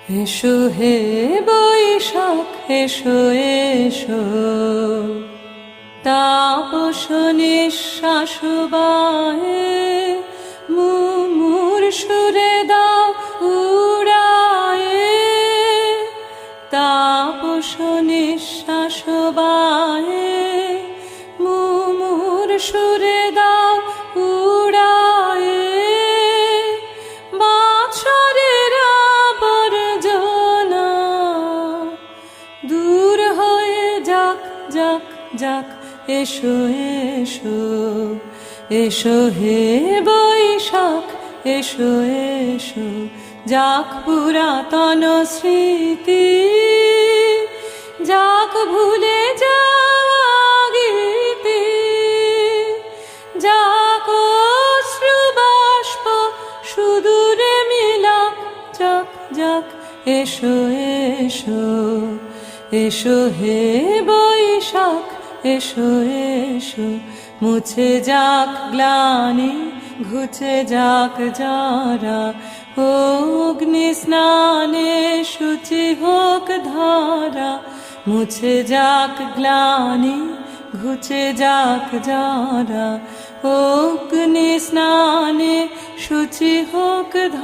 এসো হে বৈশাখ এসো এসো, তাপস নিঃশ্বাস বায়ে মুমুর সুরে দাও উড়ায়ে, তাপস নিঃশ্বাস বায়ে মুমুর সুরে দাও উড়ায়ে। বাছরের আবর্জনা দূর হয়ে যাক যাক যাক, এসো এসো এসো হে বৈশাখ এসো এসো, যাক পুরাতন স্মৃতি, যাক ভুলে যাওয়া গীতি, যাক অশ্রু বাষ্প সুদূরে মিলাক, যাক যাক এসো এসো এসো হে বৈশাখ এসো এসো। মুছে যাক গ্লানি ঘুচে যাক যারা, অগ্নি স্নানে শুচি হোক ধারা। মুছে যাক গ্লানি ঘুচে যাক যারা, অগ্নি স্নানে শুচি হোক ধারা।